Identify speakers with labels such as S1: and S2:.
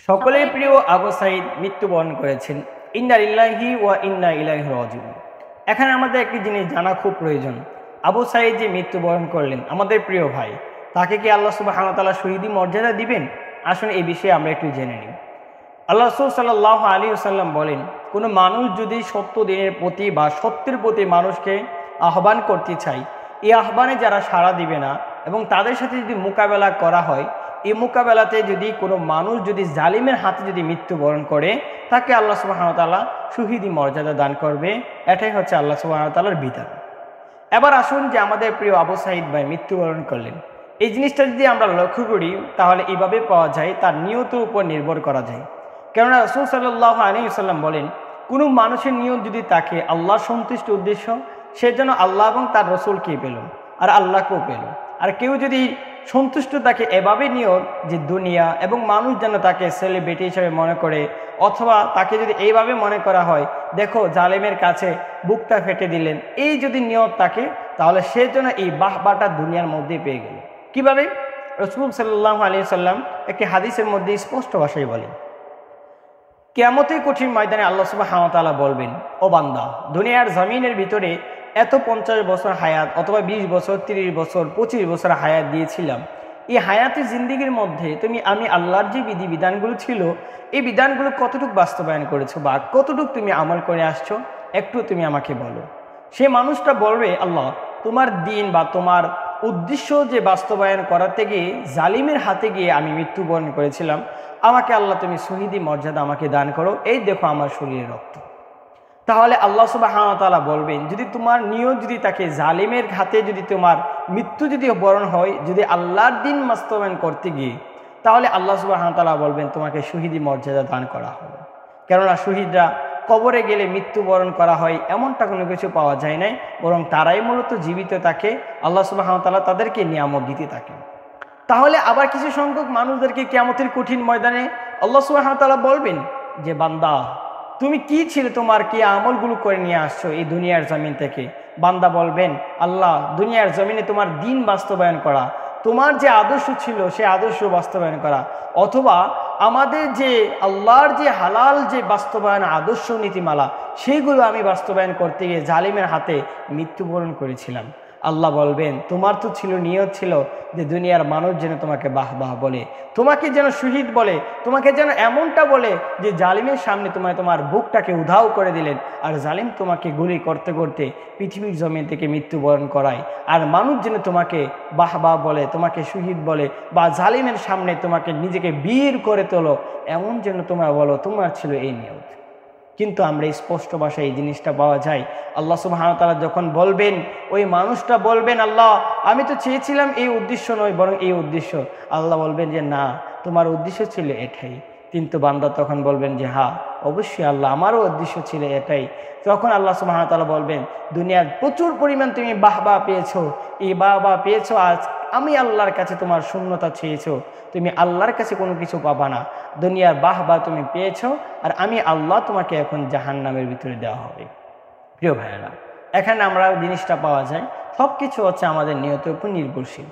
S1: সকলের প্রিয় আবু সাঈদ মৃত্যুবরণ করেছেন। ইন্না লিল্লাহি ওয়া ইন্না ইলাইহি রাজিউন। এখানে আমাদের একটি জিনিস জানা খুব প্রয়োজন। আবু সাঈদ যে মৃত্যুবরণ করলেন, আমাদের প্রিয় ভাই, তাকে কি আল্লাহ সুবহানাহু ওয়া তাআলা শহীদি মর্যাদা দিবেন? আসুন এই বিষয়ে আমরা একটু জেনে নিই। আল্লাহ রাসূল সাল্লাল্লাহু আলাইহি ওয়াসাল্লাম বলেন, কোনো মানুষ যদি সত্য দিনের প্রতি বা সত্যের প্রতি মানুষকে আহ্বান করতে চায়, এই আহ্বানে যারা সাড়া দিবে না এবং তাদের সাথে যদি মোকাবেলা করা হয়, এই মোকাবেলাতে যদি কোনো মানুষ যদি জালিমের হাতে যদি মৃত্যুবরণ করে, তাকে আল্লাহ সুবহানাহু ওয়া তাআলা শহীদি মর্যাদা দান করবে। এটাই হচ্ছে আল্লাহ সুবহানাহু ওয়া তাআলার বিধান। এবার আসুন যে আমাদের প্রিয় আবু সাঈদ ভাই মৃত্যুবরণ করলেন, এই জিনিসটা যদি আমরা লক্ষ্য করি তাহলে এইভাবে পাওয়া যায়, তার নিয়তের উপর নির্ভর করা যায়। কেননা রাসূল সাল্লাল্লাহু আলাইহি ওয়াসাল্লাম বলেন, কোনো মানুষের নিয়ত যদি তাকে আল্লাহর সন্তুষ্ট উদ্দেশ্য, সে যেন আল্লাহ এবং তার রসুলকে পেল আর আল্লাহকেও পেল। আর কেউ যদি সন্তুষ্ট তাকে এভাবে নিয়ত যে দুনিয়া এবং মানুষ যেন তাকে সেলিব্রিটি হিসেবে মনে করে, অথবা তাকে যদি এইভাবে মনে করা হয়, দেখো জালেমের কাছে বুকটা ফেটে দিলেন, এই যদি নিয়ত থাকে, তাহলে সে যেন এই বাহবাটা দুনিয়ার মধ্যে পেয়ে গেল। কিভাবে? রাসূল সাল্লাল্লাহু আলাইহি ওয়াসাল্লাম একটি হাদিসের মধ্যে স্পষ্ট ভাষায় বলেন, কিয়ামতের কঠিন ময়দানে আল্লাহ সুবহানাহু ওয়া তাআলা বলবেন, ও বান্দা, দুনিয়ার জমিনের ভিতরে এত 50 বছর হায়াত অথবা 20 বছর, 30 বছর, 25 বছর হায়াত দিয়েছিলাম। এই হায়াতের জিন্দেগির মধ্যে তুমি আমি আল্লাহর যে বিধানগুলো ছিল, এই বিধানগুলো কতটুকু বাস্তবায়ন করেছো বা কতটুকু তুমি আমল করে আসছো, একটু তুমি আমাকে বলো। সে মানুষটা বলবে, আল্লাহ, তোমার দিন বা তোমার উদ্দেশ্য যে বাস্তবায়ন করাতে গিয়ে জালিমের হাতে গিয়ে আমি মৃত্যুবরণ করেছিলাম, আমাকে আল্লাহ তুমি শহীদি মর্যাদা আমাকে দান করো, এই দেখো আমার শরীরের রক্ত। তাহলে আল্লাহ সুবহানাহু ওয়া তাআলা বলবেন, যদি তোমার নিয়ত যদি তাকে জালিমের হাতে যদি তোমার মৃত্যু যদি বরণ হয়, যদি আল্লাহর দিন বাস্তবায়ন করতে গিয়ে, তাহলে আল্লাহ সুবহানাহু ওয়া তাআলা বলবেন তোমাকে শহীদি মর্যাদা দান করা হবে। কেননা শহীদরা কবরে গেলে মৃত্যুবরণ করা হয় এমনটা কোনো কিছু পাওয়া যায় নাই, বরং তারাই মূলত জীবিত থাকে, আল্লাহ সুবহানাহু ওয়া তাআলা তাদেরকে নিয়ামত দিতে থাকেন। তাহলে আবার কিছু সংখ্যক মানুষদেরকে কিয়ামতের কঠিন ময়দানে আল্লাহ সুবহানাহু ওয়া তাআলা বলবেন যে, বান্দা, তুমি কি ছিল, তোমার কি আমলগুলো করে নিয়ে আসছো এই দুনিয়ার জমিন থেকে? বান্দা বলবেন, আল্লাহ, দুনিয়ার জমিনে তোমার দিন বাস্তবায়ন করা, তোমার যে আদর্শ ছিল সে আদর্শ বাস্তবায়ন করা, অথবা আমাদের যে আল্লাহর যে হালাল যে বাস্তবায়ন আদর্শ নীতিমালা, সেইগুলো আমি বাস্তবায়ন করতে গিয়ে জালিমের হাতে মৃত্যুবরণ করেছিলাম। আল্লাহ বলবেন, তোমার তো ছিল নিয়ত ছিল যে দুনিয়ার মানুষ যেন তোমাকে বাহ বাহ বলে, তোমাকে যেন শহীদ বলে, তোমাকে যেন এমনটা বলে যে জালিমের সামনে তোমার বুকটাকে উধাও করে দিলেন, আর জালিম তোমাকে গুলি করতে করতে পৃথিবীর জমিন থেকে মৃত্যুবরণ করায়, আর মানুষ যেন তোমাকে বাহ বাহ বলে, তোমাকে শহীদ বলে, বা জালিমের সামনে তোমাকে নিজেকে বীর করে তোলো, এমন যেন তোমরা বলো, তোমার ছিল এই নিয়ত। কিন্তু আমরা স্পষ্ট ভাষায় এই জিনিসটা পাওয়া যায়। আল্লাহ সুবহানাহু ওয়া তাআলা যখন বলবেন, ওই মানুষটা বলবেন, আল্লাহ, আমি তো চেয়েছিলাম এই উদ্দেশ্য নয়, বরং এই উদ্দেশ্য। আল্লাহ বলবেন যে, না, তোমার উদ্দেশ্য ছিল এটাই। কিন্তু বান্দা তখন বলবেন যে, হ্যাঁ, অবশ্যই আল্লাহ, আমারও উদ্দেশ্য ছিল এটাই। তখন আল্লাহ সুবহানাহু ওয়া তাআলা বলবেন, দুনিয়ার প্রচুর পরিমাণ তুমি বাহবা পেয়েছো, এই বাহবা পেয়েছো, আজ আমি আল্লাহর কাছে তোমার শূন্যতা চেয়েছো, তুমি আল্লাহর কাছে কোনো কিছু পাবা না। দুনিয়ার বাহবা তুমি পেয়েছো, আর আমি আল্লাহ তোমাকে এখন জাহান্নামের ভিতরে দেওয়া হবে। প্রিয় ভাইয়েরা, এখানে আমরা জিনিসটা পাওয়া যায়, সব কিছু হচ্ছে আমাদের নিয়তের উপর নির্ভরশীল।